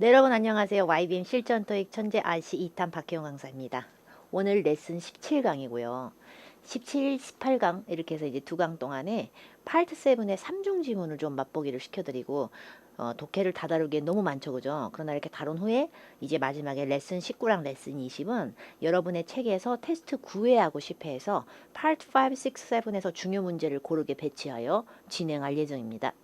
네, 여러분 안녕하세요. YBM 실전 토익 천재 RC 2탄 박혜영 강사입니다. 오늘 레슨 17강이고요. 17, 18강 이렇게 해서 이제 두 강 동안에 파트 7의 3중 지문을 좀 맛보기를 시켜드리고 독해를 다 다루기에 너무 많죠, 그죠? 그러나 이렇게 다룬 후에 이제 마지막에 레슨 19랑 레슨 20은 여러분의 책에서 테스트 9회 하고 10회에서 파트 5, 6, 7에서 중요 문제를 고르게 배치하여 진행할 예정입니다.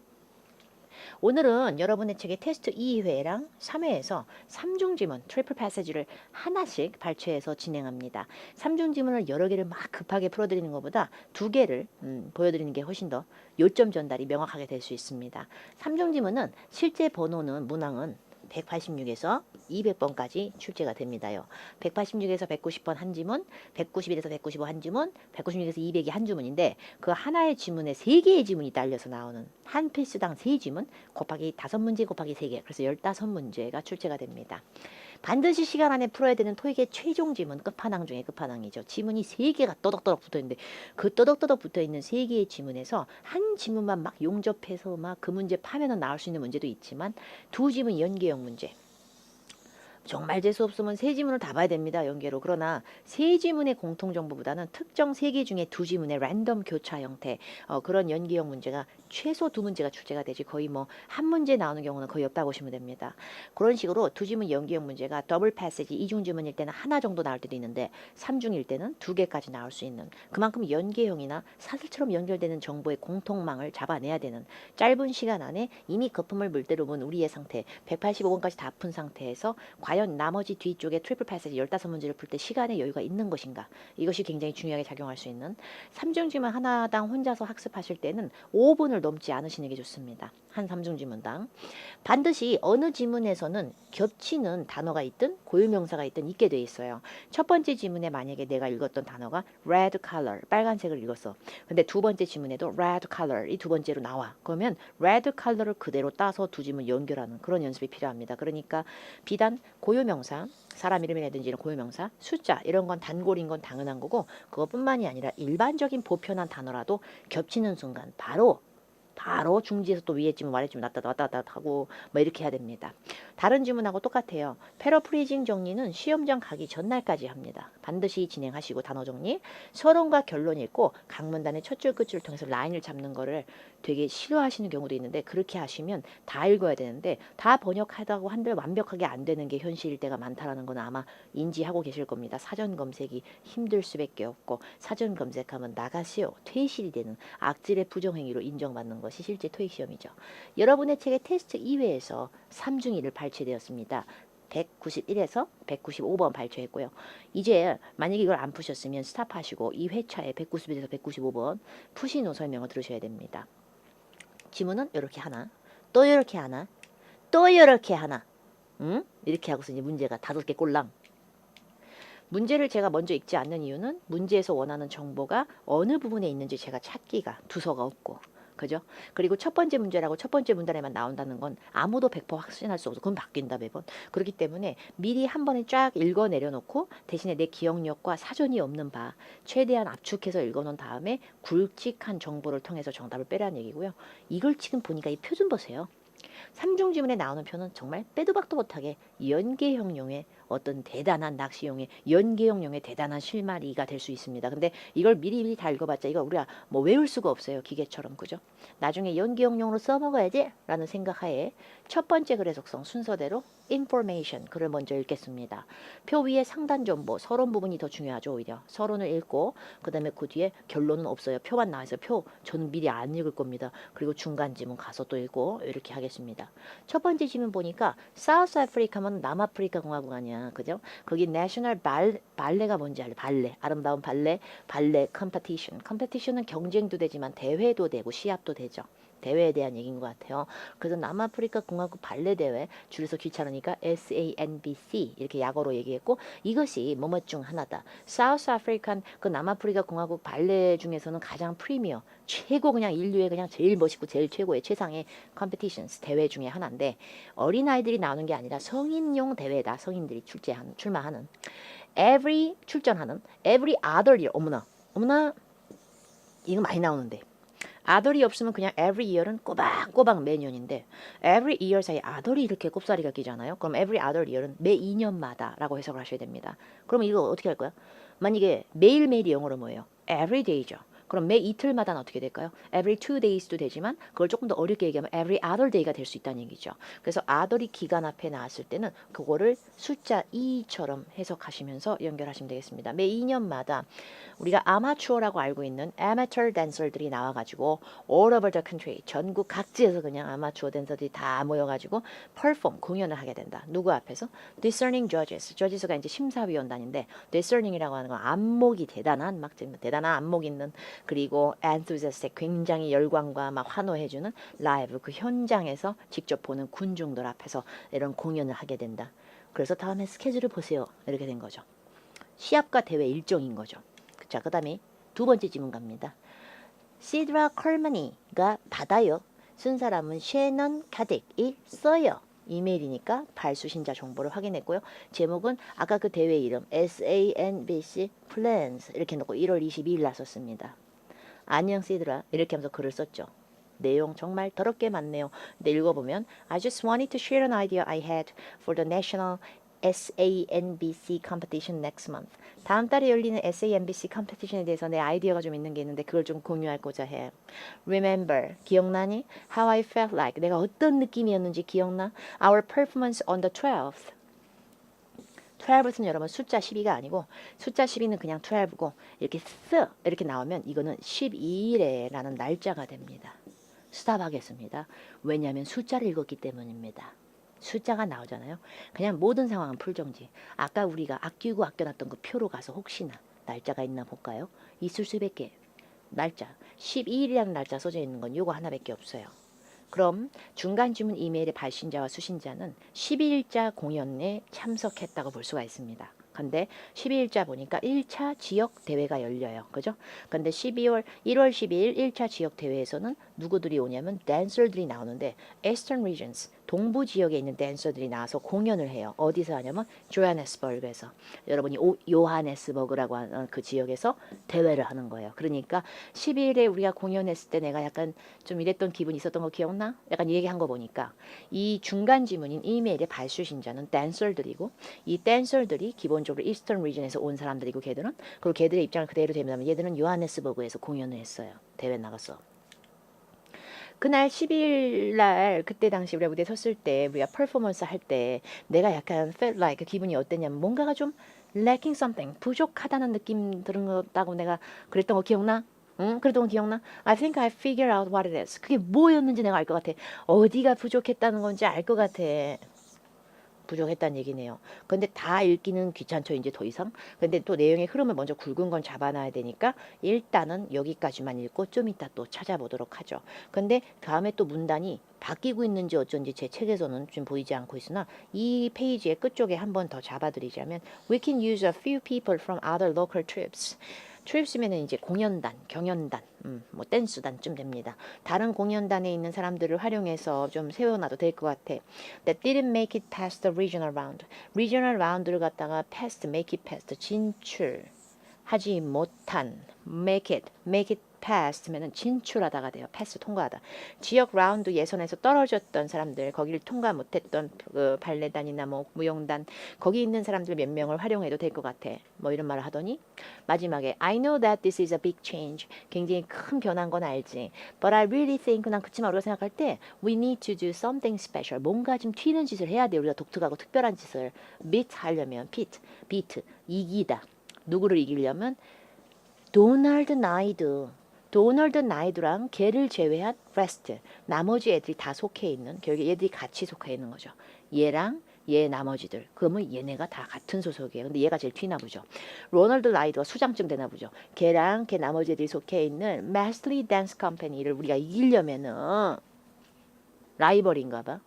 오늘은 여러분의 책의 테스트 2회랑 3회에서 3중 지문, 트리플 패시지를 하나씩 발췌해서 진행합니다. 3중 지문을 여러 개를 막 급하게 풀어드리는 것보다 두 개를 보여드리는 게 훨씬 더 요점 전달이 명확하게 될 수 있습니다. 3중 지문은 실제 번호는 문항은 186에서 200번까지 출제가 됩니다요. 186에서 190번 한 지문, 191에서 195 한 지문, 196에서 200이 한 지문인데 그 하나의 지문에 3개의 지문이 딸려서 나오는 한 필수당 3지문 곱하기 5문제 곱하기 3개, 그래서 15문제가 출제가 됩니다. 반드시 시간 안에 풀어야 되는 토익의 최종 지문, 끝판왕 중에 끝판왕이죠. 지문이 3개가 떠덕떠덕 붙어있는데 그 떠덕떠덕 붙어있는 3개의 지문에서 한 지문만 막 용접해서 막 그 문제 파면은 나올 수 있는 문제도 있지만 두 지문 연계형 문제, 정말 재수 없으면 세 지문을 다 봐야 됩니다. 연계로. 그러나 세 지문의 공통정보보다는 특정 세 개 중에 두 지문의 랜덤 교차 형태, 그런 연계형 문제가 최소 두 문제가 출제가 되지 거의 뭐 한 문제 나오는 경우는 거의 없다고 보시면 됩니다. 그런 식으로 두 지문 연계형 문제가 더블 패시지 이중 지문일 때는 하나 정도 나올 때도 있는데 삼중일 때는 두 개까지 나올 수 있는, 그만큼 연계형이나 사슬처럼 연결되는 정보의 공통망을 잡아내야 되는, 짧은 시간 안에 이미 거품을 물대로 본 우리의 상태 185번까지 다 푼 상태에서 과연 나머지 뒤쪽에 트리플 패시지 15문제를 풀 때 시간의 여유가 있는 것인가, 이것이 굉장히 중요하게 작용할 수 있는, 3중지문 하나당 혼자서 학습하실 때는 5분을 넘지 않으시는 게 좋습니다. 한 3중지문당. 반드시 어느 지문에서는 겹치는 단어가 있든 고유명사가 있든 있게 돼 있어요. 첫 번째 지문에 만약에 내가 읽었던 단어가 red color, 빨간색을 읽었어. 근데 두 번째 지문에도 red color, 이 두 번째로 나와. 그러면 red color를 그대로 따서 두 지문 연결하는 그런 연습이 필요합니다. 그러니까 비단 고유명사, 사람 이름이라든지 이런 고유명사, 숫자 이런 건 단골인 건 당연한 거고, 그것뿐만이 아니라 일반적인 보편한 단어라도 겹치는 순간 바로 중지에서 또 위에 지문 아래 지문 왔다 갔다 하고 뭐 이렇게 해야 됩니다. 다른 지문하고 똑같아요. 패러프레이징 정리는 시험장 가기 전날까지 합니다. 반드시 진행하시고 단어 정리, 서론과 결론 읽고 각 문단의 첫 줄 끝줄을 통해서 라인을 잡는 거를 되게 싫어하시는 경우도 있는데, 그렇게 하시면 다 읽어야 되는데 다 번역하다고 한들 완벽하게 안 되는 게 현실일 때가 많다라는 건 아마 인지하고 계실 겁니다. 사전 검색이 힘들 수밖에 없고, 사전 검색하면 나가시오, 퇴실이 되는 악질의 부정행위로 인정받는 것이 실제 토익 시험이죠. 여러분의 책의 테스트 2회에서 3중일을 발췌되었습니다. 191에서 195번 발췌했고요. 이제 만약에 이걸 안 푸셨으면 스탑하시고 2회차에 191에서 195번 푸신 후 설명을 들으셔야 됩니다. 지문은 이렇게 하나, 또 이렇게 하나, 또 이렇게 하나, 이렇게 하고서 이제 문제가 5개 꼴랑. 문제를 제가 먼저 읽지 않는 이유는 문제에서 원하는 정보가 어느 부분에 있는지 제가 찾기가 두서가 없고, 그죠? 그리고 첫 번째 문제라고 첫 번째 문단에만 나온다는 건 아무도 100% 확신할 수 없어. 그건 바뀐다 매번. 그렇기 때문에 미리 한 번에 쫙 읽어 내려놓고 대신에 내 기억력과 사전이 없는 바 최대한 압축해서 읽어놓은 다음에 굵직한 정보를 통해서 정답을 빼라는 얘기고요. 이걸 지금 보니까 이 표 좀 보세요. 삼중지문에 나오는 표는 정말 빼도 박도 못하게 연계형용의 어떤 대단한 낚시용의 연계형용의 대단한 실마리가 될 수 있습니다. 근데 이걸 미리 다 읽어봤자 이거 우리가 뭐 외울 수가 없어요. 기계처럼. 그죠? 나중에 연계형용으로 써먹어야지 라는 생각하에 첫 번째 글의 속성 순서대로 information 글을 먼저 읽겠습니다. 표 위에 상단 정보 서론 부분이 더 중요하죠. 오히려 서론을 읽고 그 다음에 그 뒤에 결론은 없어요. 표만 나와서 표 저는 미리 안 읽을 겁니다. 그리고 중간 지문 가서 또 읽고 이렇게 하겠습니다. 첫 번째 지문 보니까 사우스 아프리카면 남아프리카 공화국 아니야. 그죠? 거기 내셔널 발레가 뭔지 알래? 발레. 아름다운 발레 컴페티션. 컴페티션은 경쟁도 되지만 대회도 되고 시합도 되죠. 대회에 대한 얘기인 것 같아요. 그래서 남아프리카 공화국 발레 대회, 줄여서 귀찮으니까 SANBC 이렇게 약어로 얘기했고, 이것이 뭐뭐 중 하나다. 사우스 아프리칸 그 남아프리카 공화국 발레 중에서는 가장 프리미어 최고, 그냥 인류의 그냥 제일 멋있고 제일 최고의 최상의 컴페티션스 대회 중에 하나인데, 어린아이들이 나오는 게 아니라 성인용 대회다. 성인들이 출마하는 출전하는 every other year. 어머나 이거 많이 나오는데 아들이 없으면 그냥 every year은 꼬박꼬박 매년인데 every year 사이에 아들이 이렇게 꼽사리가 끼잖아요. 그럼 every other year은 매 2년마다 라고 해석을 하셔야 됩니다. 그러면 이거 어떻게 할 거야? 만약에 매일매일이 영어로 뭐예요? every day죠. 그럼 매 이틀마다는 어떻게 될까요? every 2days도 되지만 그걸 조금 더 어렵게 얘기하면 every other day가 될 수 있다는 얘기죠. 그래서 other이 기간 앞에 나왔을 때는 그거를 숫자 2처럼 해석하시면서 연결하시면 되겠습니다. 매 2년마다 우리가 아마추어라고 알고 있는 amateur dancer들이 나와가지고 all over the country 전국 각지에서 그냥 아마추어 댄서들이 다 모여가지고 perform 공연을 하게 된다. 누구 앞에서? discerning judges가 이제 심사위원단인데 discerning이라고 하는 건 안목이 대단한 막 대단한 안목 있는 그리고 enthusiastic 굉장히 열광과 막 환호해주는 라이브 그 현장에서 직접 보는 군중들 앞에서 이런 공연을 하게 된다. 그래서 다음에 스케줄을 보세요. 이렇게 된 거죠. 시합과 대회 일정인 거죠. 자, 그 다음에 두 번째 질문 갑니다. 시드라 컬머니가 받아요. 쓴 사람은 셰넌 카딕이 써요. 이메일이니까 발수신자 정보를 확인했고요. 제목은 아까 그 대회 이름 SANBC Plans 이렇게 놓고 1월 22일 날 썼습니다. 안녕 시드라 이렇게 하면서 글을 썼죠. 내용 정말 더럽게 많네요. 근데 읽어보면 I just wanted to share an idea I had for the national SANBC competition next month. 다음 달에 열리는 SANBC 컴피티션에 대해서 내 아이디어가 좀 있는 게 있는데 그걸 좀 공유하고자 해. Remember, 기억나니? How I felt like. 내가 어떤 느낌이었는지 기억나? Our performance on the 12th. 12는 여러분 숫자 12가 아니고 숫자 12는 그냥 12고 이렇게 이렇게 나오면 이거는 12일에 라는 날짜가 됩니다. 스탑하겠습니다. 왜냐하면 숫자를 읽었기 때문입니다. 숫자가 나오잖아요. 그냥 모든 상황은 풀정지. 아까 우리가 아끼고 아껴놨던 그 표로 가서 혹시나 날짜가 있나 볼까요? 있을 수밖에. 날짜 12일이라는 날짜 써져 있는 건 요거 하나밖에 없어요. 그럼 중간 주문 이메일의 발신자와 수신자는 12일자 공연에 참석했다고 볼 수가 있습니다. 근데 12일자 보니까 1차 지역 대회가 열려요. 그죠? 근데 1월 12일 1차 지역 대회에서는 누구들이 오냐면 댄서들이 나오는데 Eastern Regions 동부 지역에 있는 댄서들이 나와서 공연을 해요. 어디서 하냐면 조하네스버그에서. 여러분이 요하네스버그라고 하는 그 지역에서 대회를 하는 거예요. 그러니까 12일에 우리가 공연했을 때 내가 약간 좀 이랬던 기분이 있었던 거 기억나? 약간 얘기한 거 보니까 이 중간 지문인 이메일의 발수신자는 댄서들이고 이 댄서들이 기본적으로 이스턴 리전에서 온 사람들이고 걔들은 그리고 걔들의 입장을 그대로 대면 얘들은 요하네스버그에서 공연을 했어요. 대회 나갔어. 그날 10일 날 그때 당시 우리가 무대 섰을 때 우리가 퍼포먼스 할 때 내가 약간 felt like 기분이 어땠냐면 뭔가가 좀 lacking something 부족하다는 느낌 들었다고 내가 그랬던 거 기억나? 응? 그랬던 거 기억나? I think I figured out what it is. 그게 뭐였는지 내가 알 것 같아. 어디가 부족했다는 건지 알 것 같아. 부족했다는 얘기네요. 근데 다 읽기는 귀찮죠, 이제 더 이상. 근데 또 내용의 흐름을 먼저 굵은 건 잡아놔야 되니까 일단은 여기까지만 읽고 좀 이따 또 찾아보도록 하죠. 근데 다음에 또 문단이 바뀌고 있는지 어쩐지 제 책에서는 좀 보이지 않고 있으나 이 페이지의 끝쪽에 한 번 더 잡아드리자면 We can use a few people from other local troops. 트립스면은 이제 공연단, 경연단, 뭐 댄스단쯤 됩니다. 다른 공연단에 있는 사람들을 활용해서 좀 세워놔도 될 것 같아. That didn't make it past the regional round. regional round를 갖다가 past, make it past, 진출하지 못한, make it past면은 진출하다가 돼요. pass 통과하다. 지역 라운드 예선에서 떨어졌던 사람들, 거기를 통과 못했던 그 발레단이나 뭐 무용단, 거기 있는 사람들 몇 명을 활용해도 될 것 같아. 뭐 이런 말을 하더니 마지막에 I know that this is a big change. 굉장히 큰 변화인 건 알지. But I really think 난 그치만 우리가 생각할 때 we need to do something special. 뭔가 좀 튀는 짓을 해야 돼. 우리가 독특하고 특별한 짓을 beat 하려면 beat 이기다. 누구를 이기려면 도널드 나이드랑 걔를 제외한 rest 나머지 애들이 다 속해 있는 결국에 얘들이 같이 속해 있는 거죠. 얘랑 얘 나머지들 그러면 얘네가 다 같은 소속이에요. 근데 얘가 제일 튀나 보죠. 로널드 나이드가 수장증 되나 보죠. 걔랑 걔 나머지 애들이 속해 있는 마슬리 댄스 컴퍼니를 우리가 이기려면은 라이벌인가 봐.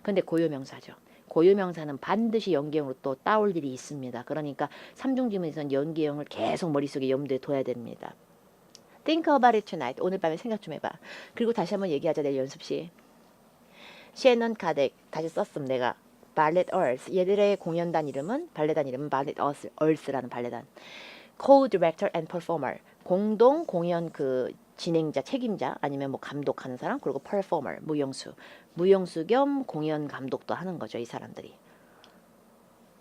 근데 고유명사죠. 고유명사는 반드시 연계형으로 또 따올 일이 있습니다. 그러니까 삼중지문에서는 연계형을 계속 머릿속에 염두에 둬야 됩니다. Think about it tonight. 오늘 밤에 생각 좀 해봐. 그리고 다시 한번 얘기하자. 내일 연습시. 셰넌 카덱 다시 썼음 내가. 발렛 얼스. 얘들의 공연단 이름은 발레단 이름은 발렛 얼스라는 발레단. Co-director and performer. 공동 공연 그 진행자, 책임자 아니면 뭐 감독하는 사람 그리고 performer, 무용수 겸 공연 감독도 하는 거죠. 이 사람들이.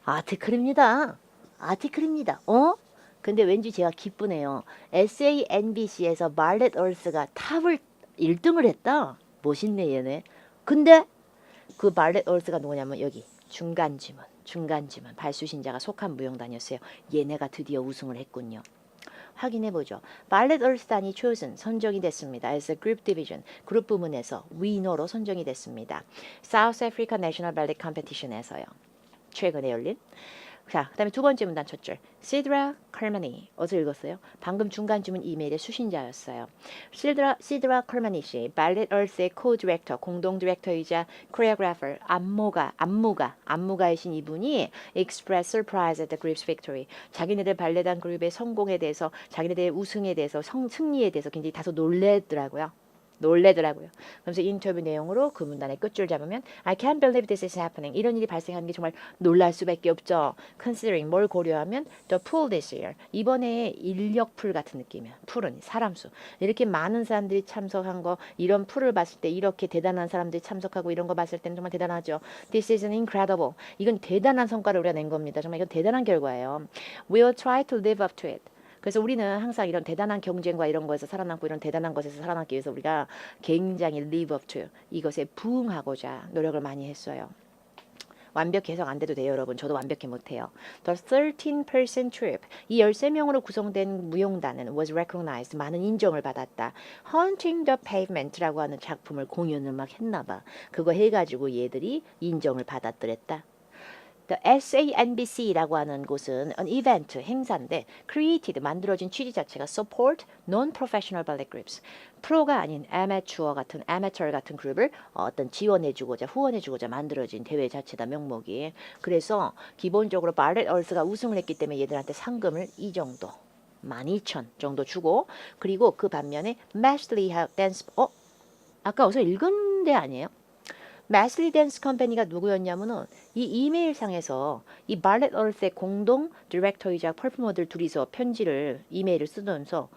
아티클입니다. 아티클입니다. 근데 왠지 제가 기쁘네요. SANBC에서 말렛 얼스가 탑을 1등을 했다. 멋있네 얘네. 근데 그 말렛 얼스가 누구냐면 여기 중간지문 발수신자가 속한 무용단이었어요. 얘네가 드디어 우승을 했군요. 확인해보죠. 말렛 얼스단이 선정이 됐습니다. as a group division, 그룹 부문에서 위너로 선정이 됐습니다. South Africa National Ballet Competition에서요. 최근에 열린. 자, 그 다음에 두 번째 문단 첫 줄. 시드라 컬마니. 어디서 읽었어요? 방금 중간 주문 이메일의 수신자였어요. 시드라 컬마니 씨, 발렛 얼스의 코-디렉터, 공동 디렉터이자 코리오그래퍼, 안무가이신 이분이 express surprise at the group's victory. 자기네들 발레단 그룹의 성공에 대해서, 자기네들의 우승에 대해서, 승리에 대해서 굉장히 다소 놀래더라고요. 그래서 인터뷰 내용으로 그 문단의 끝줄 잡으면 I can't believe this is happening. 이런 일이 발생하는 게 정말 놀랄 수밖에 없죠. Considering 뭘 고려하면 the pool this year. 이번에 인력풀 같은 느낌이야. 풀은 사람 수. 이렇게 많은 사람들이 참석한 거 이런 풀을 봤을 때 이렇게 대단한 사람들이 참석하고 이런 거 봤을 때는 정말 대단하죠. This is incredible. 이건 대단한 성과를 우리가 낸 겁니다. 정말 이건 대단한 결과예요. We'll try to live up to it. 그래서 우리는 항상 이런 대단한 경쟁과 이런 거에서 살아남고 이런 대단한 것에서 살아남기 위해서 우리가 굉장히 live up to 이것에 부응하고자 노력을 많이 했어요. 완벽히 해석 안 돼도 돼요, 여러분. 저도 완벽히 못해요. The 13-person troupe, 이 13명으로 구성된 무용단은 was recognized, 많은 인정을 받았다. Haunting the Pavement라고 하는 작품을 공연을 막 했나 봐. 그거 해가지고 얘들이 인정을 받았더랬다. The SANBC라고 하는 곳은 an event, 행사인데 created, 만들어진 취지 자체가 support non-professional ballet groups. 프로가 아닌 amateur 같은 그룹을 어떤 지원해주고자 후원해주고자 만들어진 대회 자체다 명목이. 그래서 기본적으로 발렛 얼스가 우승을 했기 때문에 얘들한테 상금을 이 정도 12,000 정도 주고 그리고 그 반면에 Masley Dance 아까 어디서 읽은 데 아니에요? 마슬리 댄스 컴퍼니가 누구였냐면은 이 이메일 상에서 이 발렛 얼스의 공동 디렉터이자 퍼포머들 둘이서 이메일을 쓰면서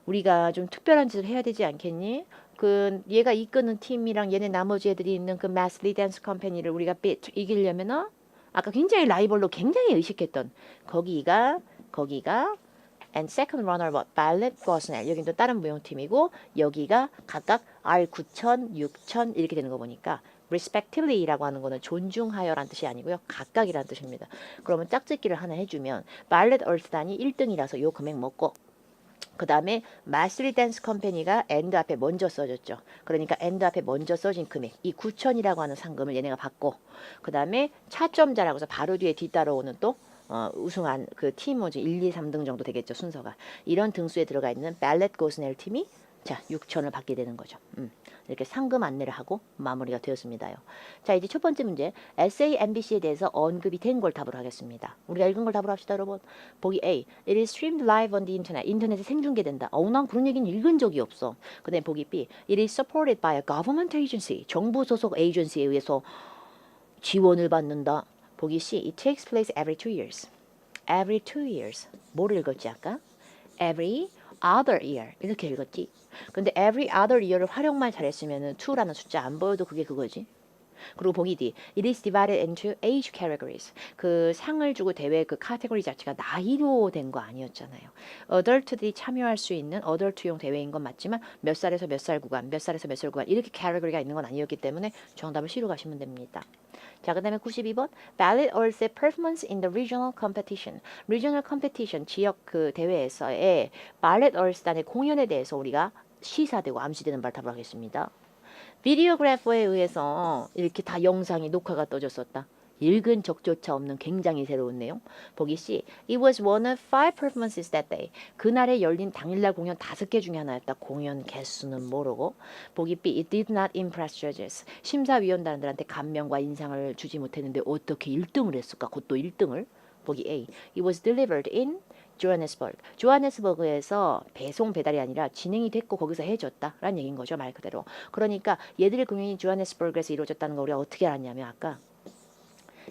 우리가 좀 특별한 짓을 해야 되지 않겠니? 그 얘가 이끄는 팀이랑 얘네 나머지 애들이 있는 그 마슬리 댄스 컴퍼니를 우리가 이기려면은 아까 굉장히 라이벌로 굉장히 의식했던 거기가 and second runner up 발렛 거스넬 여긴 또 다른 무용팀이고 여기가 각각 R9,000, 6,000 이렇게 되는 거 보니까 respectively라고 하는 거는 존중하여란 뜻이 아니고요. 각각이란 뜻입니다. 그러면 짝짓기를 하나 해주면 발렛 얼스단이 1등이라서 요 금액 먹고 그 다음에 마슬리 댄스 컴퍼니가 엔드 앞에 먼저 써줬죠. 그러니까 엔드 앞에 먼저 써진 금액 이 9,000이라고 하는 상금을 얘네가 받고 그 다음에 차점자라고 해서 바로 뒤에 뒤따라오는 또 우승한 그 팀 1, 2, 3등 정도 되겠죠. 순서가. 이런 등수에 들어가 있는 발렛 고스넬 팀이 자 6,000을 받게 되는 거죠. 이렇게 상금 안내를 하고 마무리가 되었습니다요. 자 이제 첫 번째 문제 SANBC에 대해서 언급이 된 걸 답으로 하겠습니다. 우리가 읽은 걸 답으로 합시다 여러분. 보기 A. It is streamed live on the internet. 인터넷에 생중계된다. 난 그런 얘기는 읽은 적이 없어. 그 다음에 보기 B. It is supported by a government agency. 정부 소속 에이전시에 의해서 지원을 받는다. 보기 C. It takes place every 2 years. Every 2 years. 뭐를 읽었지 아까? Every other year. 이렇게 읽었지. 근데 every other year를 활용만 잘했으면은 2라는 숫자 안 보여도 그게 그거지. 그리고 보기 D. It is divided into age categories. 그 상을 주고 대회 그 카테고리 자체가 나이로 된 거 아니었잖아요. 어덜트들이 참여할 수 있는 어덜트용 대회인 건 맞지만 몇 살에서 몇 살 구간, 몇 살에서 몇 살 구간 이렇게 카테고리가 있는 건 아니었기 때문에 정답을 C로 가시면 됩니다. 자, 그 다음에 92번. Ballet Or's performance in the regional competition. regional competition, 지역 그 대회에서의 발렛 얼스단의 공연에 대해서 우리가 시사되고 암시되는 발 답을 하겠습니다. 비디오그래퍼에 의해서 이렇게 다 영상이 녹화가 떠졌었다. 읽은 적조차 없는 굉장히 새로운 내용. 보기 C. It was one of 5 performances that day. 그날에 열린 당일날 공연 5개 중에 하나였다. 공연 개수는 모르고. 보기 B. It did not impress judges. 심사위원단들한테 감명과 인상을 주지 못했는데 어떻게 1등을 했을까? 그것도 1등을. 보기 A. It was delivered in 조하네스버그에서 배달이 아니라 진행이 됐고 거기서 해줬다라는 얘기인 거죠. 말 그대로. 그러니까 얘들의 공연이 조하네스버그에서 이루어졌다는 걸 우리가 어떻게 알았냐면 아까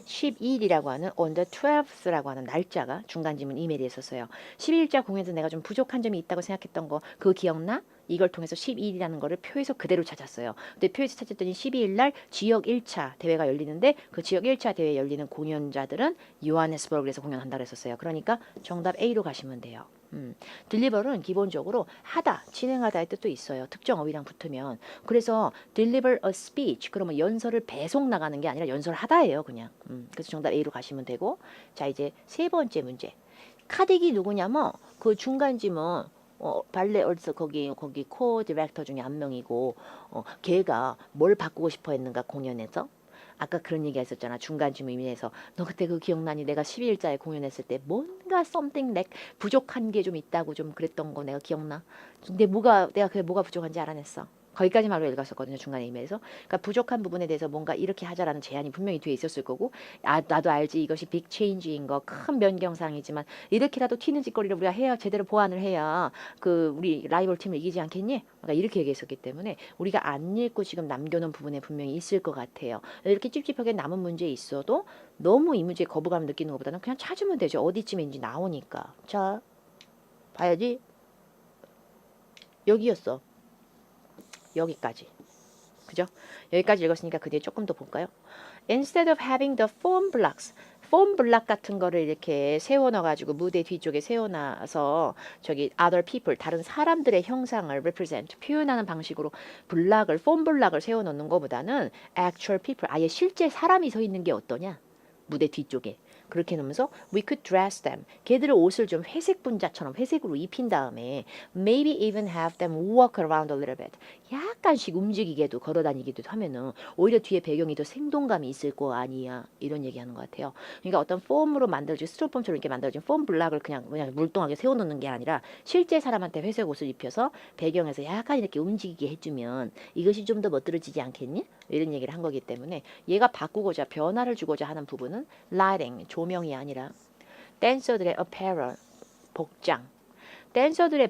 12일이라고 하는 on the 12th라고 하는 날짜가 중간 지문 이메일에 있었어요. 12일자 공연에서 내가 좀 부족한 점이 있다고 생각했던 거 그거 기억나? 이걸 통해서 12일이라는 거를 표에서 그대로 찾았어요. 근데 표에서 찾았더니 12일 날 지역 1차 대회가 열리는데 그 지역 1차 대회 열리는 공연자들은 요하네스버그에서 공연한다고 했었어요. 그러니까 정답 A로 가시면 돼요. 딜리버는 기본적으로 하다, 진행하다의 뜻도 있어요. 특정 어휘랑 붙으면. 그래서 deliver a speech 그러면 연설을 배송 나가는 게 아니라 연설하다예요, 그냥. 그래서 정답 A로 가시면 되고. 자, 이제 세 번째 문제. 카딕이 누구냐면 그 중간 지문 발레 얼스 거기 코 디렉터 중에 한 명이고 걔가 뭘 바꾸고 싶어 했는가 공연에서 아까 그런 얘기 했었잖아. 중간쯤 의미에서 너 그때 그 기억나니? 내가 12일자에 공연했을 때 뭔가 something like 부족한 게 좀 있다고 좀 그랬던 거 내가 기억나? 근데 내가 그게 뭐가 부족한지 알아냈어. 거기까지만 로 읽었었거든요. 중간에 의미에서. 그러니까 부족한 부분에 대해서 뭔가 이렇게 하자라는 제안이 분명히 뒤에 있었을 거고 나도 알지. 이것이 빅 체인지인 거 큰 변경사항이지만 이렇게라도 튀는 짓거리를 우리가 해야 제대로 보완을 해야 그 우리 라이벌 팀을 이기지 않겠니? 그러니까 이렇게 얘기했었기 때문에 우리가 안 읽고 지금 남겨놓은 부분에 분명히 있을 것 같아요. 이렇게 찝찝하게 남은 문제 있어도 너무 이 문제에 거부감을 느끼는 것보다는 그냥 찾으면 되죠. 어디쯤인지 나오니까. 자, 봐야지. 여기였어. 여기까지. 그죠? 여기까지 읽었으니까 그 뒤에 조금 더 볼까요? Instead of having the foam blocks, 폼 블락 같은 거를 이렇게 세워놔가지고 무대 뒤쪽에 세워놔서 저기 other people, 다른 사람들의 형상을 represent, 표현하는 방식으로 폼 블락을 세워놓는 것보다는 actual people, 아예 실제 사람이 서 있는 게 어떠냐? 무대 뒤쪽에. 그렇게 놓으면서 we could dress them. 걔들의 옷을 좀 회색 분자처럼 회색으로 입힌 다음에 maybe even have them walk around a little bit. 약간씩 움직이게도 걸어다니기도 하면은 오히려 뒤에 배경이 더 생동감이 있을 거 아니야. 이런 얘기하는 것 같아요. 그러니까 어떤 폼으로 만들어진 스티로폼처럼 이렇게 만들어진 폼 블락을 그냥 물동하게 세워놓는 게 아니라 실제 사람한테 회색 옷을 입혀서 배경에서 약간 이렇게 움직이게 해주면 이것이 좀 더 멋들어지지 않겠니? 이런 얘기를 한 거기 때문에 얘가 바꾸고자 변화를 주고자 하는 부분은 lighting, 조명이 아니라 댄서들의 apparel, 복장. 댄서들의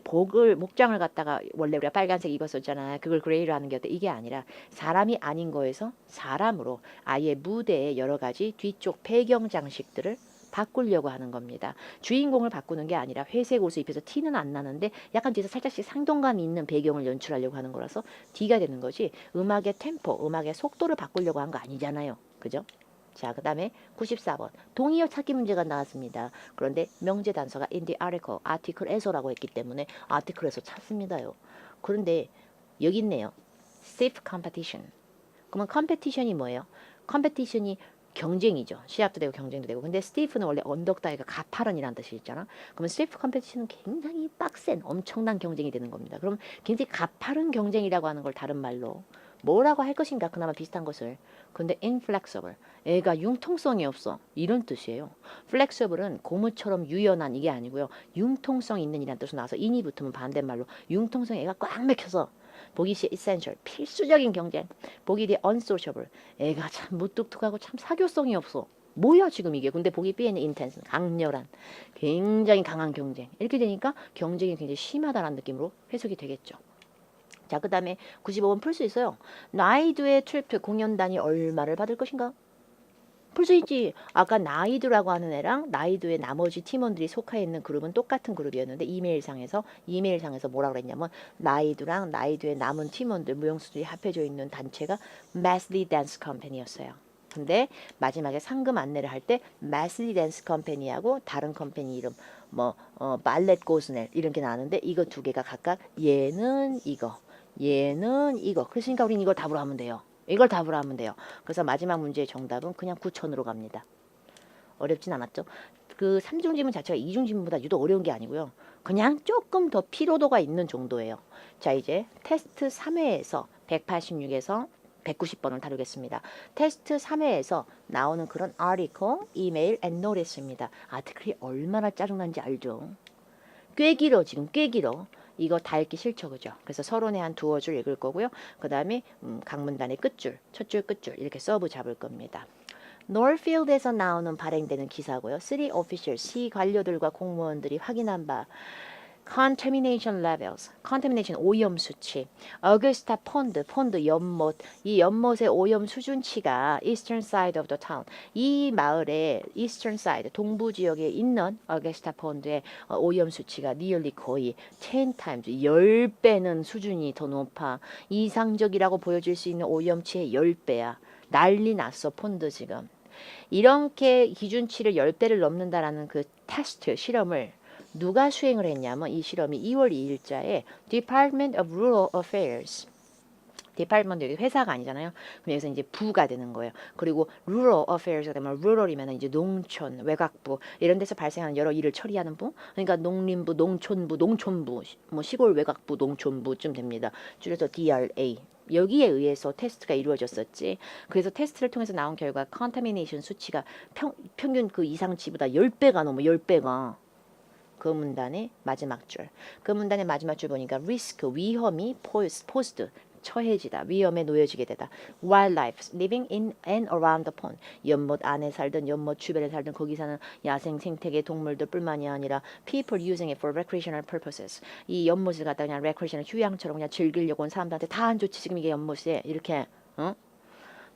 목장을 갖다가 원래 우리가 빨간색 입었었잖아. 그걸 그레이로 하는 게 어때? 이게 아니라 사람이 아닌 거에서 사람으로 아예 무대의 여러 가지 뒤쪽 배경 장식들을 바꾸려고 하는 겁니다. 주인공을 바꾸는 게 아니라 회색 옷을 입혀서 티는 안 나는데 약간 뒤에서 살짝씩 상동감이 있는 배경을 연출하려고 하는 거라서 D가 되는 거지. 음악의 템포, 음악의 속도를 바꾸려고 한 거 아니잖아요. 그죠? 자, 그 다음에 94번 동의어 찾기 문제가 나왔습니다. 그런데 명제 단서가 in the article, article에서라고 했기 때문에 article에서 찾습니다요. 그런데 여기 있네요. stiff competition. 그러면 competition이 뭐예요? competition이 경쟁이죠. 시합도 되고 경쟁도 되고. 근데 스티프는 원래 언덕다이가 가파른이라는 뜻이 있잖아. 그러면 스티프 컴페티션은 굉장히 빡센 엄청난 경쟁이 되는 겁니다. 그럼 굉장히 가파른 경쟁이라고 하는 걸 다른 말로 뭐라고 할 것인가 그나마 비슷한 것을. 근데 inflexible 애가 융통성이 없어 이런 뜻이에요. flexible은 고무처럼 유연한 이게 아니고요. 융통성 있는 이라는 뜻으로 나와서 인이 붙으면 반대말로 융통성 애가 꽉 막혀서 보기 C essential 필수적인 경쟁. 보기 D unsociable 애가 참 무뚝뚝하고 참 사교성이 없어. 뭐야 지금 이게. 근데 보기 B에는 intense 강렬한 굉장히 강한 경쟁. 이렇게 되니까 경쟁이 굉장히 심하다는 느낌으로 해석이 되겠죠. 자, 그 다음에 95번 풀 수 있어요. 나이드의 트립 공연단이 얼마를 받을 것인가? 풀 수 있지. 아까 나이드라고 하는 애랑 나이드의 나머지 팀원들이 속해 있는 그룹은 똑같은 그룹이었는데 이메일상에서 뭐라고 그랬냐면 나이드랑 나이드의 남은 팀원들 무용수들이 합해져 있는 단체가 Masley Dance Company였어요. 근데 마지막에 상금 안내를 할 때 Masley Dance Company하고 다른 컴퍼니 이름 발렛 고스넬 이런 게 나왔는데 이거 두 개가 각각 얘는 이거 그러니까 우린 이걸 답으로 하면 돼요. 이걸 답으로 하면 돼요. 그래서 마지막 문제의 정답은 그냥 9천으로 갑니다. 어렵진 않았죠? 그 3중지문 자체가 2중지문보다 유독 어려운 게 아니고요. 그냥 조금 더 피로도가 있는 정도예요. 자, 이제 테스트 3회에서 186에서 190번을 다루겠습니다. 테스트 3회에서 나오는 그런 article, email, and notice입니다. 아티클이 얼마나 짜증난지 알죠? 꽤 길어. 지금 꽤 길어. 이거 다 읽기 싫죠, 그죠? 그래서 서론에 한 두어 줄 읽을 거고요. 그 다음에 각 문단의 끝줄, 첫 줄, 끝줄 이렇게 서브 잡을 겁니다. Northfield에서 나오는 발행되는 기사고요. City officials, 시 관료들과 공무원들이 확인한 바 contamination levels, contamination 오염 수치, Augusta 폰드 연못, 이 연못의 오염 수준치가 eastern side of the town, 이 마을의 eastern side 동부 지역에 있는 Augusta 폰드의 오염 수치가 nearly 거의 10 times 10배는 수준이 더 높아. 이상적이라고 보여질 수 있는 오염치의 10배야. 난리 났어 폰드 지금. 이렇게 기준치를 10배를 넘는다라는 그 테스트 실험을 누가 수행을 했냐면 이 실험이 2월 2일자에 Department of Rural Affairs 디파트먼트 여기 회사가 아니잖아요. 그럼 여기서 이제 부가 되는 거예요. 그리고 rural affairs가 되면 rural이면 이제 농촌, 외곽부 이런 데서 발생하는 여러 일을 처리하는 부. 그러니까 농림부, 농촌부, 뭐 시골 외곽부, 농촌부쯤 됩니다. 줄여서 DRA. 여기에 의해서 테스트가 이루어졌었지. 그래서 테스트를 통해서 나온 결과 contamination 수치가 평균 그 이상치보다 10배가 넘어 10배가. 그 문단의 마지막 줄. 그 문단의 마지막 줄 보니까 risk 위험이 posed 처해지다. 위험에 놓여지게 되다. Wildlife living in and around the pond. 연못 안에 살든 연못 주변에 살든 거기 사는 야생 생태계 동물들뿐만이 아니라 people using it for recreational purposes. 이 연못을 갖다 그냥 recreational 휴양처럼 그냥 즐기려고 온 사람들한테 다 안 좋지 지금 이게 연못에 이렇게 어?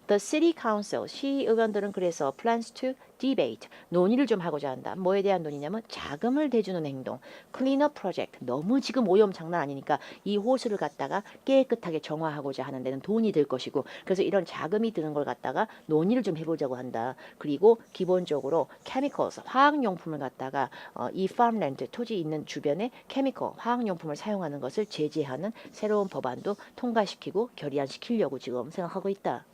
The City Council, 시의원들은 그래서 plans to debate, 논의를 좀 하고자 한다. 뭐에 대한 논의냐면 자금을 대주는 행동, cleanup project, 너무 지금 오염 장난 아니니까 이 호수를 갖다가 깨끗하게 정화하고자 하는 데는 돈이 들 것이고 그래서 이런 자금이 드는 걸 갖다가 논의를 좀 해보자고 한다. 그리고 기본적으로 chemicals, 화학용품을 갖다가 이 farmland, 토지 있는 주변에 chemical, 화학용품을 사용하는 것을 제재하는 새로운 법안도 통과시키고 결의안시키려고 지금 생각하고 있다.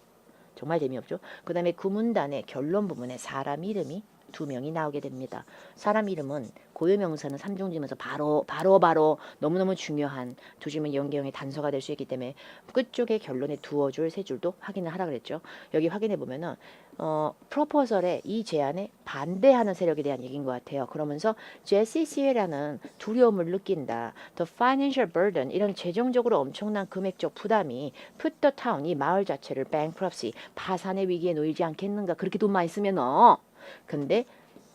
정말 재미없죠. 그 다음에 그 문단의 결론 부분에 사람 이름이 2명이 나오게 됩니다. 사람 이름은 고유명사는 3중지면서 바로 너무너무 중요한 조지문 연계형의 단서가 될 수 있기 때문에 끝쪽에 결론에 2줄, 3줄도 확인을 하라 그랬죠. 여기 확인해 보면은 프로포설에 이 제안에 반대하는 세력에 대한 얘기인 것 같아요. 그러면서 JCC라는 두려움을 느낀다. The financial burden 이런 재정적으로 엄청난 금액적 부담이 put the town 이 마을 자체를 bankruptcy 파산의 위기에 놓이지 않겠는가. 그렇게 돈 많이 쓰면 근데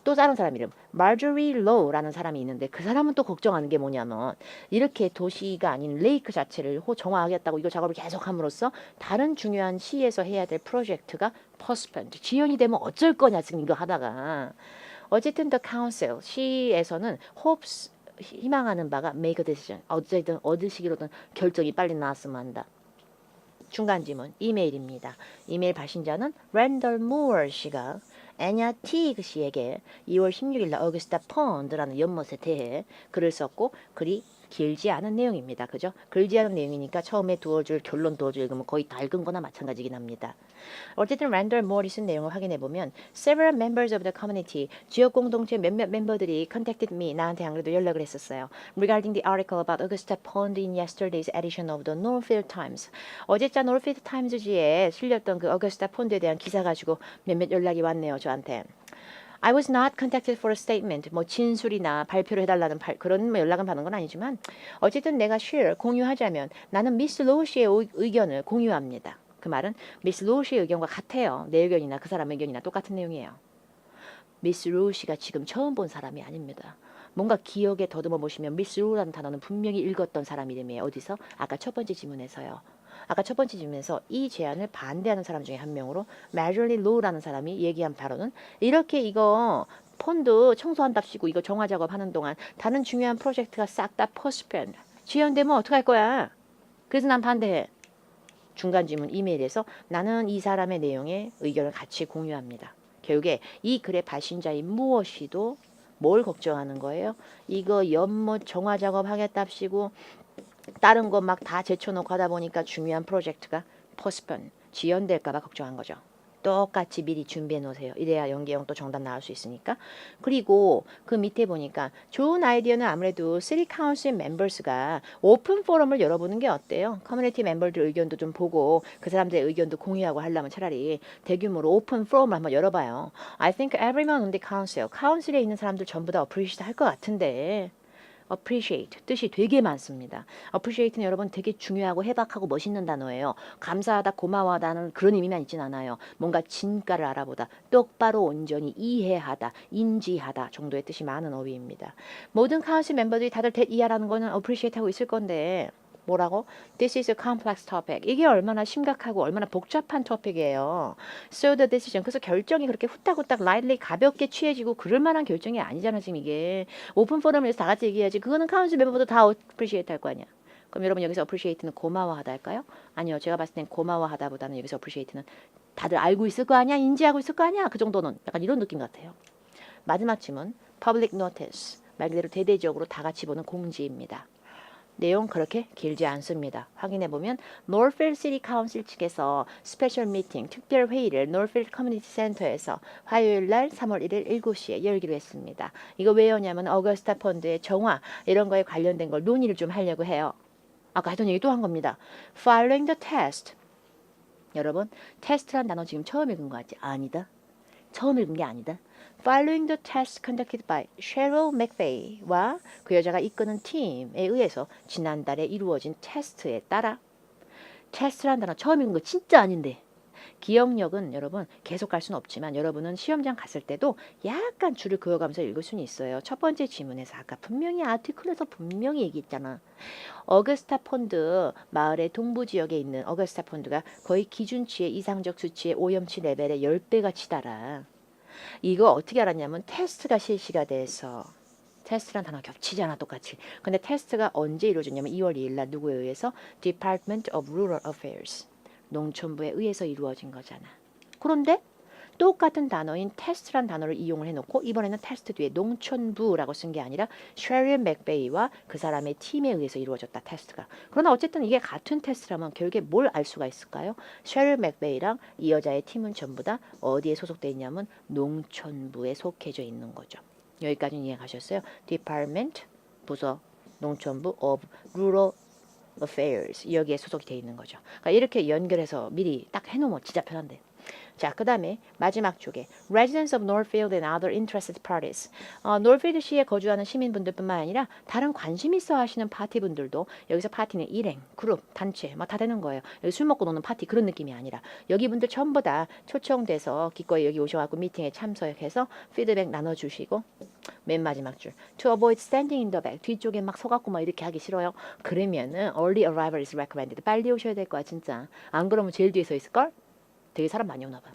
또 다른 사람 이름 Marjorie Low라는 사람이 있는데 그 사람은 또 걱정하는 게 뭐냐면 이렇게 도시가 아닌 레이크 자체를 정화하겠다고 이거 작업을 계속함으로써 다른 중요한 시에서 해야 될 프로젝트가 postponed 지연이 되면 어쩔 거냐 지금 이거 하다가 어쨌든 the council 시에서는 hopes 희망하는 바가 make a decision 어쨌든 얻으시기로든 결정이 빨리 나왔으면 한다. 중간 지문 이메일입니다. 이메일 발신자는 랜덜 무어 씨가 애냐 티그 씨에게 2월 16일 날 어거스타 펀드라는 연못에 대해 글을 썼고 글이 길지 않은 내용입니다. 그죠? 길지 않은 내용이니까 처음에 두어줄 결론 두어줄 읽으면 거의 다 읽은 거나 마찬가지긴 합니다. 어쨌든 랜덜 무어이 쓴 내용을 확인해 보면 several members of the community 지역 공동체 몇몇 멤버들이 contacted me 나한테 안 그래도 연락을 했었어요. regarding the article about Augusta Pond in yesterday's edition of the Northfield Times. 어제자 Northfield Times지에 실렸던 그 어거스타 폰드에 대한 기사 가지고 몇몇 연락이 왔네요. 저한테. I was not contacted for a statement. 뭐 진술이나 발표를 해달라는 그런 연락은 받은 건 아니지만 어쨌든 내가 share 공유하자면 나는 미스 로우 씨의 의견을 공유합니다. 그 말은 미스 로우 씨의 의견과 같아요. 내 의견이나 그 사람의 의견이나 똑같은 내용이에요. 미스 로우 씨가 지금 처음 본 사람이 아닙니다. 뭔가 기억에 더듬어 보시면 미스 로우라는 단어는 분명히 읽었던 사람 이름이에요. 어디서? 아까 첫 번째 지문에서요. 아까 첫 번째 질문에서 이 제안을 반대하는 사람 중에 한 명으로 Marjorie Low라는 사람이 얘기한 바로는 이렇게 이거 폰드 청소한답시고 이거 정화 작업하는 동안 다른 중요한 프로젝트가 싹 다 postpone 지연되면 어떡할 거야? 그래서 난 반대해. 중간 질문 이메일에서 나는 이 사람의 내용에 의견을 같이 공유합니다. 결국에 이 글의 발신자인 무엇이도 뭘 걱정하는 거예요? 이거 연못 정화 작업 하겠답시고 다른 거 막 다 제쳐놓고 하다 보니까 중요한 프로젝트가 postpone, 지연될까봐 걱정한 거죠. 똑같이 미리 준비해 놓으세요. 이래야 연계형 또 정답 나올 수 있으니까. 그리고 그 밑에 보니까 좋은 아이디어는 아무래도 City Council Members가 오픈 포럼을 열어보는 게 어때요? 커뮤니티 멤버들 의견도 좀 보고 그 사람들의 의견도 공유하고 하려면 차라리 대규모로 오픈 포럼을 한번 열어봐요. I think everyone on the council, 카운슬에 있는 사람들 전부 다 appreciate 할 것 같은데 appreciate 뜻이 되게 많습니다. appreciate는 여러분 되게 중요하고 해박하고 멋있는 단어예요. 감사하다, 고마워하다는 그런 의미만 있진 않아요. 뭔가 진가를 알아보다, 똑바로 온전히 이해하다, 인지하다 정도의 뜻이 많은 어휘입니다. 모든 카운슬 멤버들이 다들 이해하라는 거는 appreciate 하고 있을 건데 뭐라고? This is a complex topic. 이게 얼마나 심각하고 얼마나 복잡한 토픽이에요. So the decision. 그래서 결정이 그렇게 후딱후딱 lightly 가볍게 취해지고 그럴 만한 결정이 아니잖아 지금 이게. 오픈 포럼에서 다 같이 얘기해야지. 그거는 카운슬 멤버도 다 appreciate 할 거 아니야. 그럼 여러분 여기서 appreciate는 고마워하다 할까요? 아니요. 제가 봤을 땐 고마워하다보다는 여기서 appreciate는 다들 알고 있을 거 아니야? 인지하고 있을 거 아니야? 그 정도는 약간 이런 느낌 같아요. 마지막 질문. Public notice. 말 그대로 대대적으로 다 같이 보는 공지입니다. 내용 그렇게 길지 않습니다. 확인해보면 Northfield City Council 측에서 스페셜 미팅, 특별 회의를 Northfield Community Center에서 화요일 날 3월 1일 7시에 열기로 했습니다. 이거 왜 여냐면 어거스타 펀드의 정화 이런 거에 관련된 걸 논의를 좀 하려고 해요. 아까 하던 얘기 또 한 겁니다. Following the test. 여러분, 테스트란 단어 지금 처음 읽은 거 같지? 아니다. 처음 읽은 게 아니다. Following the test conducted by Cheryl McVeigh와 그 여자가 이끄는 팀에 의해서 지난달에 이루어진 테스트에 따라 테스트란 단어 처음 읽은 거 진짜 아닌데 기억력은 여러분 계속 갈 수는 없지만 여러분은 시험장 갔을 때도 약간 줄을 그어가면서 읽을 수는 있어요. 첫 번째 지문에서 아까 분명히 아티클에서 분명히 얘기했잖아. 어거스타 펀드 마을의 동부 지역에 있는 어거스타 펀드가 거의 기준치의 이상적 수치의 오염치 레벨의 10배가 치달아. 이거 어떻게 알았냐면 테스트가 실시가 돼서 테스트란 단어 겹치잖아 똑같이. 근데 테스트가 언제 이루어졌냐면 2월 2일 날 누구에 의해서? Department of Rural Affairs. 농촌부에 의해서 이루어진 거잖아. 그런데 똑같은 단어인 테스트란 단어를 이용을 해놓고 이번에는 테스트 뒤에 농촌부라고 쓴 게 아니라 쉐리언 맥베이와 그 사람의 팀에 의해서 이루어졌다 테스트가. 그러나 어쨌든 이게 같은 테스트라면 결국에 뭘 알 수가 있을까요? 쉐리언 맥베이랑 이 여자의 팀은 전부 다 어디에 소속돼 있냐면 농촌부에 속해져 있는 거죠. 여기까지는 이해가셨어요? Department 부서 농촌부 of Rural Affairs 여기에 소속이 돼 있는 거죠. 그러니까 이렇게 연결해서 미리 딱 해놓으면 진짜 편한데. 자, 그 다음에 마지막 쪽에 Residents of Northfield and other interested parties. 노르필드시에 거주하는 시민분들뿐만 아니라 다른 관심 있어 하시는 파티분들도 여기서 파티는 일행, 그룹, 단체 막 다 되는 거예요. 여기 술 먹고 노는 파티 그런 느낌이 아니라 여기 분들 전부 다 초청돼서 기꺼이 여기 오셔갖고 미팅에 참석해서 피드백 나눠주시고 맨 마지막 줄 To avoid standing in the back 뒤쪽에 막 서갖고 막 이렇게 하기 싫어요. 그러면은 early arrival is recommended. 빨리 오셔야 될 거야 진짜. 안 그러면 제일 뒤에 서 있을걸? 되게 사람 많이 오나 봐.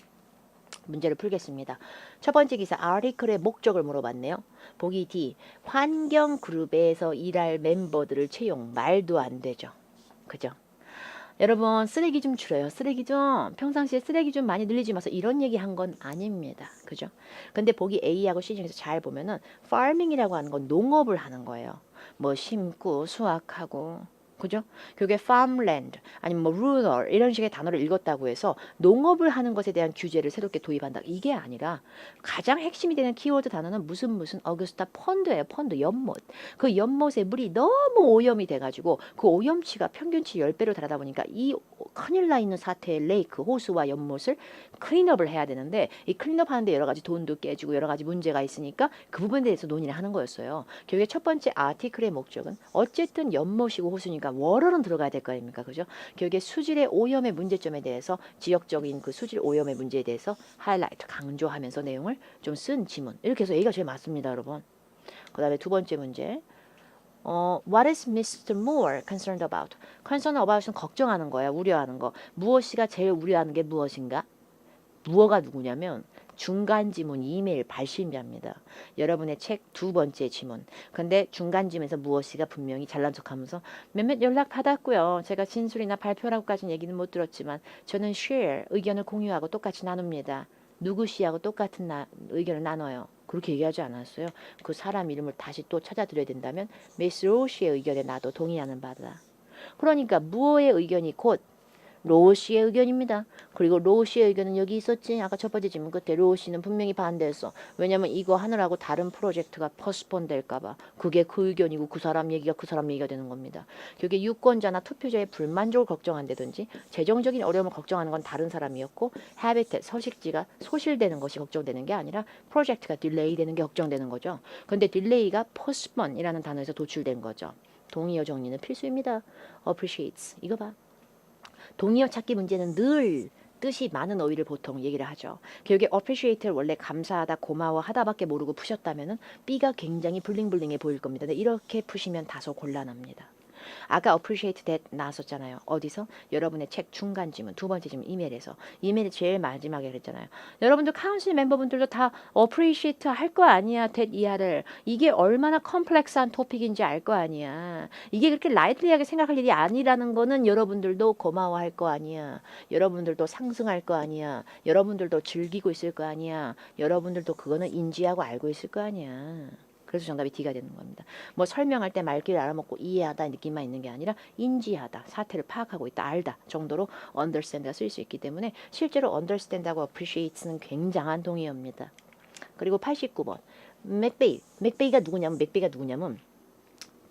문제를 풀겠습니다. 첫 번째 기사 아티클의 목적을 물어봤네요. 보기 D. 환경 그룹에서 일할 멤버들을 채용. 말도 안 되죠. 그죠? 여러분 쓰레기 좀 줄여요. 쓰레기 좀 평상시에 쓰레기 좀 많이 늘리지 마서 이런 얘기 한 건 아닙니다. 그죠? 근데 보기 A하고 C 중에서 잘 보면은 farming이라고 하는 건 농업을 하는 거예요. 뭐 심고 수확하고 그죠? 그게 farmland 아니면 뭐 rural 이런 식의 단어를 읽었다고 해서 농업을 하는 것에 대한 규제를 새롭게 도입한다. 이게 아니라 가장 핵심이 되는 키워드 단어는 무슨 어거스타 펀드예요. 펀드 연못. 그 연못에 물이 너무 오염이 돼가지고 그 오염치가 평균치 10배로 달하다 보니까 이 큰일 나 있는 사태의 레이크 호수와 연못을 클린업을 해야 되는데 이 클린업 하는데 여러 가지 돈도 깨지고 여러 가지 문제가 있으니까 그 부분에 대해서 논의를 하는 거였어요. 결국에 첫 번째 아티클의 목적은 어쨌든 연못이고 호수니까 워러는 들어가야 될 거 아닙니까? 그죠? 결국에 수질의 오염의 문제점에 대해서 지역적인 그 수질 오염의 문제에 대해서 하이라이트 강조하면서 내용을 좀 쓴 지문. 이렇게 해서 얘기가 제일 맞습니다, 여러분. 그 다음에 두 번째 문제. What is Mr. Moore concerned about? concern about은 걱정하는 거야, 우려하는 거. 무엇이가 제일 우려하는 게 무엇인가? 무어가 누구냐면 중간 지문 이메일 발신자입니다. 여러분의 책 두 번째 지문. 근데 중간 지문에서 무엇이가 분명히 잘난 척하면서 몇몇 연락 받았고요. 제가 진술이나 발표라고까지는 얘기는 못 들었지만 저는 share 의견을 공유하고 똑같이 나눕니다. 누구 씨하고 똑같은 의견을 나눠요. 그렇게 얘기하지 않았어요. 그 사람 이름을 다시 또 찾아드려야 된다면 미스 로시의 의견에 나도 동의하는 바다. 그러니까 무어의 의견이 곧 로우 씨의 의견입니다. 그리고 로우 씨의 의견은 여기 있었지. 아까 첫 번째 질문 끝에 로우 씨는 분명히 반대했어. 왜냐면 이거 하느라고 다른 프로젝트가 포스폰 될까봐. 그게 그 의견이고 그 사람 얘기가 그 사람 얘기가 되는 겁니다. 그게 유권자나 투표자의 불만족을 걱정한다든지 재정적인 어려움을 걱정하는 건 다른 사람이었고 habitat, 서식지가 소실되는 것이 걱정되는 게 아니라 프로젝트가 딜레이 되는 게 걱정되는 거죠. 근데 딜레이가 postpone이라는 단어에서 도출된 거죠. 동의어 정리는 필수입니다. appreciates. 이거 봐. 동의어 찾기 문제는 늘 뜻이 많은 어휘를 보통 얘기를 하죠. 교육의 appreciate를 원래 감사하다, 고마워하다밖에 모르고 푸셨다면은 B가 굉장히 블링블링해 보일 겁니다. 근데 이렇게 푸시면 다소 곤란합니다. 아까 appreciate that 나왔었잖아요. 어디서? 여러분의 책 중간 지문, 두 번째 지문 이메일에서. 이메일의 제일 마지막에 그랬잖아요. 여러분들 카운슬 멤버분들도 다 appreciate 할 거 아니야. that 이하를. 이게 얼마나 컴플렉스한 토픽인지 알 거 아니야. 이게 그렇게 라이트리하게 생각할 일이 아니라는 거는 여러분들도 고마워할 거 아니야. 여러분들도 상승할 거 아니야. 여러분들도 즐기고 있을 거 아니야. 여러분들도 그거는 인지하고 알고 있을 거 아니야. 그래서 정답이 D가 되는 겁니다. 뭐 설명할 때 말귀를 알아먹고 이해하다 느낌만 있는 게 아니라 인지하다, 사태를 파악하고 있다, 알다 정도로 understand가 쓸 수 있기 때문에 실제로 understand하고 appreciate는 굉장한 동의어입니다. 그리고 89번 맥베이가 누구냐면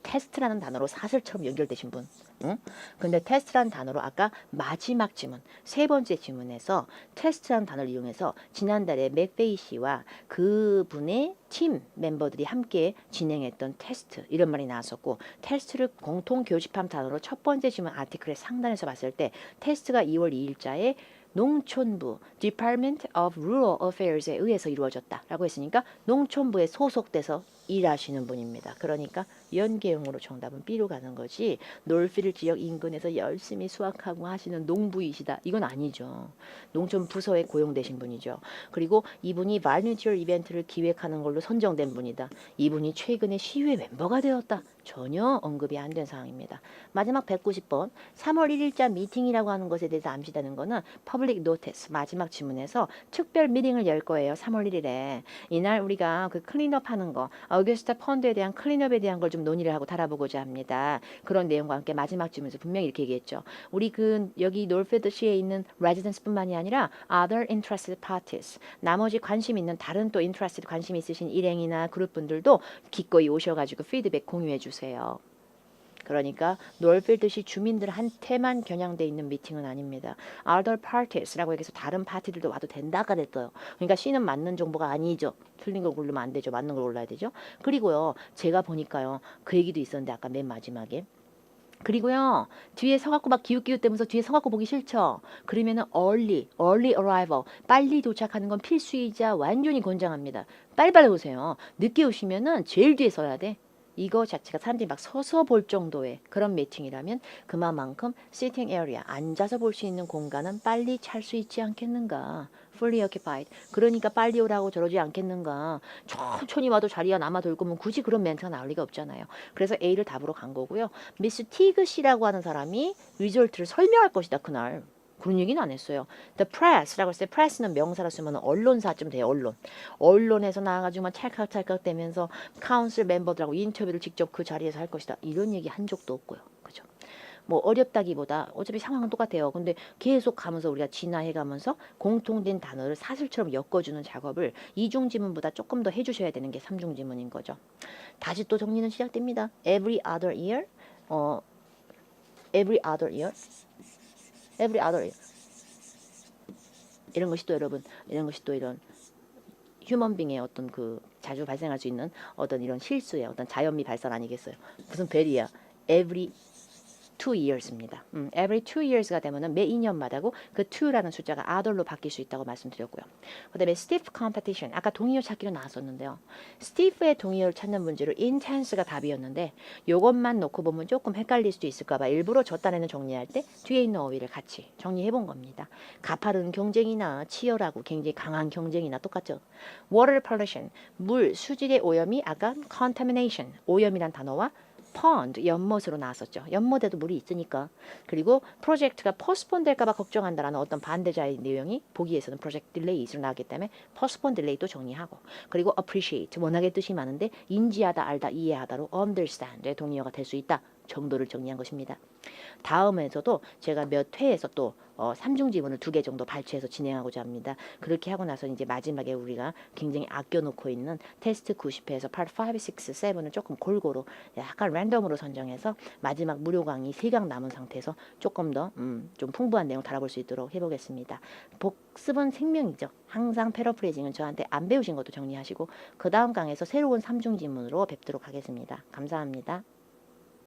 테스트라는 단어로 사슬처럼 연결되신 분. 응? 근데 테스트라는 단어로 아까 마지막 지문, 세 번째 지문에서 테스트라는 단어를 이용해서 지난달에 맥베이 씨와 그분의 팀 멤버들이 함께 진행했던 테스트 이런 말이 나왔었고 테스트를 공통 교집합 단어로 첫 번째 지문 아티클의 상단에서 봤을 때 테스트가 2월 2일자에 농촌부 Department of Rural Affairs에 의해서 이루어졌다라고 했으니까 농촌부에 소속돼서 일하시는 분입니다. 그러니까 연계형으로 정답은 B로 가는 거지 놀필 지역 인근에서 열심히 수확하고 하시는 농부이시다. 이건 아니죠. 농촌 부서에 고용되신 분이죠. 그리고 이분이 발렌티어 이벤트를 기획하는 걸로 선정된 분이다. 이분이 최근에 시위의 멤버가 되었다. 전혀 언급이 안 된 상황입니다. 마지막 190번 3월 1일자 미팅이라고 하는 것에 대해서 암시되는 거는 퍼블릭 노티스 마지막 지문에서 특별 미팅을 열 거예요. 3월 1일에. 이날 우리가 그 클린업 하는 거 어게스타 펀드에 대한 클린업에 대한 걸 좀 논의를 하고 달아보고자 합니다. 그런 내용과 함께 마지막 질문에서 분명히 이렇게 얘기했죠. 우리 그 여기 놀피드시에 있는 레지던스뿐만이 아니라 other interested parties 나머지 관심 있는 다른 또 interested 관심 있으신 일행이나 그룹분들도 기꺼이 오셔가지고 피드백 공유해 주세요. 그러니까 놀필드시 주민들한테만 겨냥돼 있는 미팅은 아닙니다. Other parties라고 해서 다른 파티들도 와도 된다가 됐어요. 그러니까 C는 맞는 정보가 아니죠. 틀린 걸 고르면 안 되죠. 맞는 걸 골라야 되죠. 그리고요. 제가 보니까요. 그 얘기도 있었는데 아까 맨 마지막에. 그리고요. 뒤에 서갖고 막 기웃기웃대면서 뒤에 서갖고 보기 싫죠. 그러면은 early arrival 빨리 도착하는 건 필수이자 완전히 권장합니다. 빨리빨리 오세요. 늦게 오시면은 제일 뒤에 서야 돼. 이거 자체가 사람들이 막 서서 볼 정도의 그런 미팅이라면 그만큼 sitting area, 앉아서 볼 수 있는 공간은 빨리 찰 수 있지 않겠는가. fully occupied. 그러니까 빨리 오라고 저러지 않겠는가. 천천히 와도 자리가 남아 돌 거면 굳이 그런 멘트가 나올 리가 없잖아요. 그래서 A를 답으로 간 거고요. 미스 티그 씨라고 하는 사람이 리졸트를 설명할 것이다 그날. 그런 얘기는 안 했어요. The press라고 했을 때 press는 명사로 쓰면 언론사쯤 돼요. 언론에서 나와가지고 막 찰칵찰칵 대면서 카운슬 멤버들하고 인터뷰를 직접 그 자리에서 할 것이다. 이런 얘기 한 적도 없고요. 그죠? 뭐 어렵다기보다 어차피 상황은 똑같아요. 근데 계속 가면서 우리가 진화해 가면서 공통된 단어를 사슬처럼 엮어주는 작업을 이중 지문보다 조금 더 해주셔야 되는 게 삼중 지문인 거죠. 다시 또 정리는 시작됩니다. Every other year, every other year. 이런 것이 또 여러분, 이런 것이 또 이런 휴먼빙의 어떤 그 자주 발생할 수 있는 어떤 이런 실수의 어떤 자연미 발산 아니겠어요? 무슨 벨이야? Every 2years입니다. every 2years가 되면은 매 2년마다고 그 2라는 숫자가 other로 바뀔 수 있다고 말씀드렸고요. 그다음에 stiff competition 아까 동의어 찾기로 나왔었는데요. stiff의 동의어를 찾는 문제로 intense가 답이었는데 요것만 놓고 보면 조금 헷갈릴 수도 있을까봐 일부러 저 딴에는 정리할 때 뒤에 있는 어휘를 같이 정리해 본 겁니다. 가파른 경쟁이나 치열하고 굉장히 강한 경쟁이나 똑같죠. water pollution 물 수질의 오염이 아까 contamination 오염이란 단어와 pond, 연못으로 나왔었죠. 연못에도 물이 있으니까. 그리고 프로젝트가 postpone 될까봐 걱정한다라는 어떤 반대자의 내용이 보기에서는 project delays로 나왔기 때문에 postpone delay도 정리하고 그리고 appreciate, 워낙에 뜻이 많은데 인지하다, 알다, 이해하다로 understand의 동의어가 될 수 있다. 정도를 정리한 것입니다. 다음에서도 제가 몇 회에서 또 3중 지문을 2개 정도 발췌해서 진행하고자 합니다. 그렇게 하고 나서 이제 마지막에 우리가 굉장히 아껴놓고 있는 테스트 90회에서 파트 5, 6, 7을 조금 골고루 약간 랜덤으로 선정해서 마지막 무료 강의 3강 남은 상태에서 조금 더 좀 풍부한 내용 달아볼 수 있도록 해보겠습니다. 복습은 생명이죠. 항상 패러프레이징은 저한테 안 배우신 것도 정리하시고 그 다음 강에서 새로운 3중 지문으로 뵙도록 하겠습니다. 감사합니다.